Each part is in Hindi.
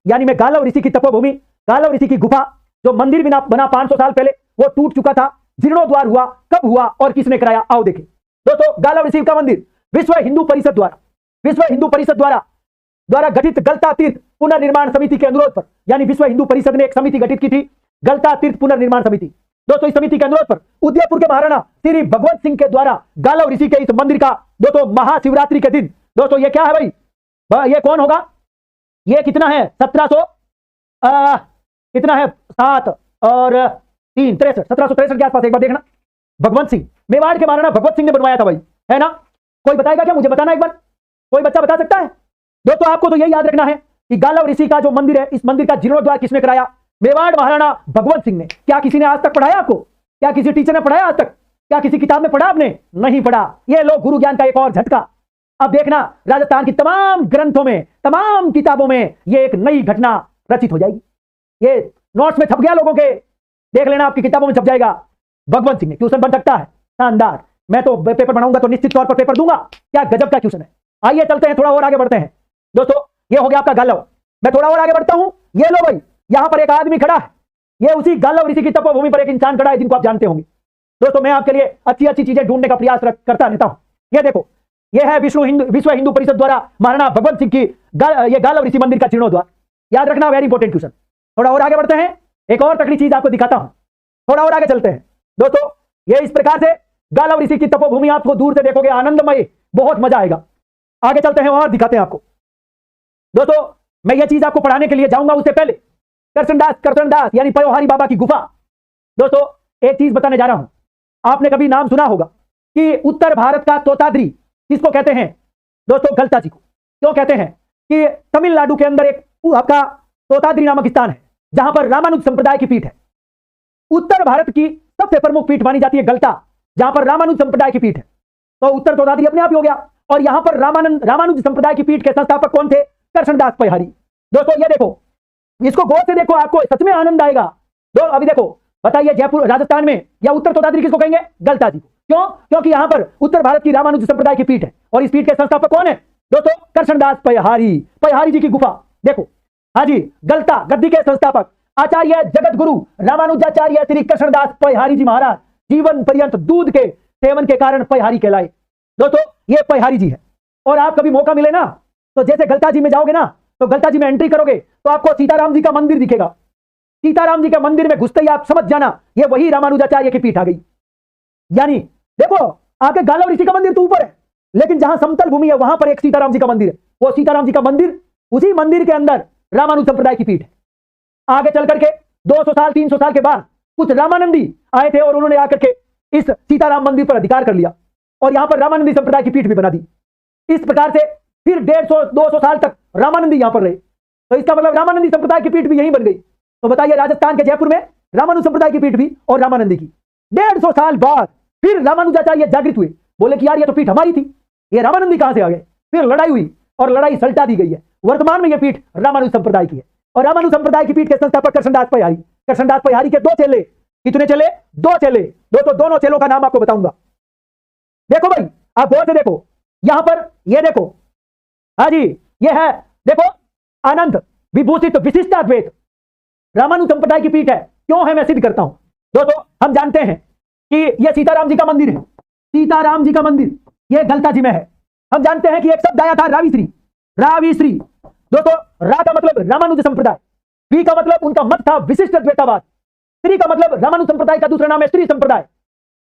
यानी मैं गालव ऋषि की तपोभूमि, गालव ऋषि की गुफा, जो मंदिर बना 500 साल पहले, वो टूट चुका था, जीर्णोद्वार हुआ, कब हुआ और किसने कराया, आओ देखें। दोस्तों, गालव ऋषि का मंदिर विश्व हिंदू परिषद द्वारा गठित गलता तीर्थ पुनर्निर्माण समिति के अनुरोध पर, यानी विश्व हिंदू परिषद ने एक समिति गठित की थी, गलता तीर्थ पुनर्निर्माण समिति। दोस्तों, इस समिति के अनुरोध पर उदयपुर के महाराणा श्री भगवंत सिंह के द्वारा गालव ऋषि के इस मंदिर का दोस्तों महाशिवरात्रि के दिन, दोस्तों ये क्या है भाई, ये कौन होगा, ये कितना है 1700 कितना है 7 और 3 63 1763 के आसपास, एक बार देखना। भगवंत सिंह, मेवाड़ के महाराणा भगवंत सिंह ने बनवाया था भाई, है ना। कोई बताएगा क्या, मुझे बताना एक बार, कोई बच्चा बता सकता है। दोस्तों, आपको तो यही याद रखना है कि गालव ऋषि का जो मंदिर है, इस मंदिर का जीर्णोद्वार किसने कराया, मेवाड़ महाराणा भगवंत सिंह ने। क्या किसी ने आज तक पढ़ाया आपको, क्या किसी टीचर ने पढ़ाया आज तक, क्या किसी किताब में पढ़ा आपने, नहीं पढ़ा। ये लो गुरु ज्ञान का एक और झटका। अब देखना, राजस्थान की तमाम ग्रंथों में, तमाम किताबों में ये एक नई घटना रचित हो जाएगी। ये नोट्स में छप गया लोगों के, देख लेना, आपकी किताबों में छप जाएगा। भगवंत सिंह ने क्वेश्चन बन सकता है, शानदार। मैं तो पेपर बनाऊंगा तो निश्चित तौर पर पेपर दूंगा, क्या गजब का क्वेश्चन है। आइए चलते हैं, थोड़ा और आगे बढ़ते हैं। दोस्तों, ये हो गया आपका गालव। मैं थोड़ा और आगे बढ़ता हूं। ये लो भाई, यहां पर एक आदमी खड़ा है, ये उसी गालव ऋषि की तपोभूमि पर एक इंसान खड़ा है जिनको आप जानते होंगे। दोस्तों, मैं आपके लिए अच्छी अच्छी चीजें ढूंढने का प्रयास करता रहता हूं। ये देखो, ये है विश्व हिंदू परिषद द्वारा महाराणा भगवंत सिंह की ये गालव ऋषि मंदिर का जीर्णोद्वार। याद रखना, वेरी इंपॉर्टेंट क्वेश्चन। थोड़ा और आगे बढ़ते हैं, एक और तकड़ी चीज आपको दिखाता हूं। थोड़ा और आगे चलते हैं। दोस्तों, ये इस प्रकार से गालव ऋषि की तपोभूमि आपको दूर से देखोगे, आनंदमय, बहुत मजा आएगा। आगे चलते हैं और दिखाते हैं आपको। दोस्तों, मैं ये चीज आपको पढ़ाने के लिए जाऊंगा, उससे पहले करसनदास यानी पयोहारी बाबा की गुफा। दोस्तों, एक चीज बताने जा रहा हूं। आपने कभी नाम सुना होगा कि उत्तर भारत का तोताद्री किसको कहते हैं, दोस्तों गलता जी को। क्यों कहते हैं कि तमिलनाडु के अंदर एक आपका तोताद्री नामक स्थान है जहां पर रामानुज संप्रदाय की पीठ है। उत्तर भारत की सबसे प्रमुख पीठ मानी जाती है गलता, जहां पर रामानुज संप्रदाय की पीठ है। तो उत्तर तोताद्री अपने आप ही हो गया। और यहां पर रामानुज संप्रदाय की पीठ के संस्थापक कौन थे, करसनदास पयहारी। दोस्तों, ये देखो, इसको गौर से देखो, आपको सच में आनंद आएगा। अभी देखो, बताइए जयपुर राजस्थान में या उत्तर तोताद्री किसको कहेंगे, गलता जी को। क्यों, क्योंकि यहां पर उत्तर भारत की रामानुज संप्रदाय की पीठ है और इस पीठ के संस्थापक कौन है, दोस्तों करसनदास पयहारी जी की गुफा। देखो, हाँ जी, गलता गद्दी के संस्थापक आचार्य जगत गुरु रामानुजाचार्य श्री कृष्णदास पयहारी जी महाराज जीवन पर्यंत दूध के सेवन के कारण पयहारी कहलाए। दोस्तों, ये पयहारी जी है। और आप कभी मौका मिले ना, तो जैसे गलता जी में जाओगे ना, तो गलता जी में एंट्री करोगे तो आपको सीताराम जी का मंदिर दिखेगा। सीताराम जी के मंदिर में घुसते ही आप समझ जाना, ये वही रामानुजाचार्य की पीठ आ गई। यानी देखो, आपके गालव ऋषि का मंदिर तो ऊपर है, लेकिन जहां समतल भूमि है वहां पर एक सीताराम जी का मंदिर है। वो सीताराम जी का मंदिर, उसी मंदिर के अंदर रामानुज संप्रदाय की पीठ है। आगे चल करके 200 साल 300 साल के बाद कुछ रामानंदी आए थे और उन्होंने आकर के इस सीताराम मंदिर पर अधिकार कर लिया और यहां पर रामानंदी संप्रदाय की पीठ भी बना दी। इस प्रकार से फिर 150-200 साल तक रामानंदी यहां पर रहे। तो इसका मतलब रामानंदी संप्रदाय की पीठ भी यहीं बन गई। तो बताइए, राजस्थान के जयपुर में रामानुज संप्रदाय की पीठ भी और रामानंदी की। 150 साल बाद फिर रामानुजाचार्य जागृत हुए, बोले कि यार ये तो पीठ हमारी थी, ये रामानंदी कहां से आ गए। फिर लड़ाई हुई और लड़ाई सल्टा दी गई है। वर्तमान में यह पीठ रामानुज संप्रदाय की है और रामानुज संप्रदाय की पीठ के संस्थापक करसनदास पयहारी के 2 चेले। कितने चेले, 2 चेले। दोनों चेलों का नाम आपको बताऊंगा। देखो भाई, आप गौर से देखो, यहां पर ये देखो, हाँ जी, ये है देखो, अनंत विभूषित विशिष्टाद्वैत रामानुज संप्रदाय की पीठ है। क्यों है, मैं सिद्ध करता हूं। दोस्तों, हम जानते हैं कि यह सीताराम जी का मंदिर है। सीताराम जी का मंदिर यह गलता जी में है। हम जानते हैं कि एक शब्द आया था राविश्री। दोस्तों, रा का मतलब रामानुज संप्रदाय, वी का मतलब उनका मत था विशिष्ट द्वैतावाद, श्री का मतलब रामानुज संप्रदाय का दूसरा नाम है श्री संप्रदाय।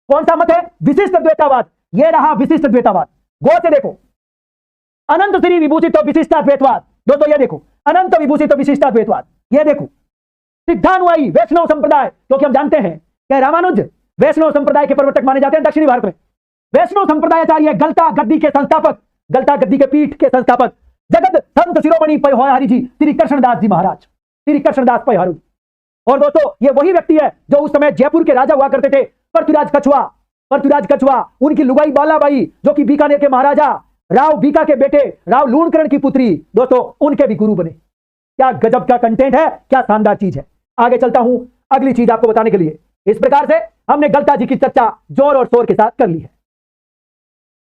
कौन सा मत है, विशिष्ट द्वैतावाद। यह रहा विशिष्ट द्वैतावाद। गौर से देखो, अनंत श्री विभूषित विशिष्टाद्वैतवाद। दोस्तों, ये देखो, अनंत विभूषित विशिष्टाद्वैतवाद। ये देखो, सिद्धानुयायी वैष्णव संप्रदाय, क्योंकि हम जानते हैं कि रामानुज वैष्णव संप्रदाय के प्रवर्तक माने जाते हैं दक्षिणी भारत में। वैष्णव संप्रदायाचार्य गलता गद्दी के संस्थापक, गलता गद्दी के पीठ के संस्थापक जगत संत शिरोमणि पयहारी जी श्री कृष्णदास जी महाराज, श्री कृष्णदास पयहारी। और दोस्तों, ये वही व्यक्ति है जो उस समय जयपुर के राजा हुआ करते थे, पृथ्वीराज कछुआ। उनकी लुगाई बालाबाई, जो कि बीकानेर के महाराजा राव बीका के बेटे राव लूणकरण की पुत्री, दोस्तों उनके भी गुरु बने। क्या गजब का कंटेंट है, क्या शानदार चीज है। आगे चलता हूं अगली चीज आपको बताने के लिए। इस प्रकार से हमने गलता जी की चर्चा जोर और शोर के साथ कर ली है।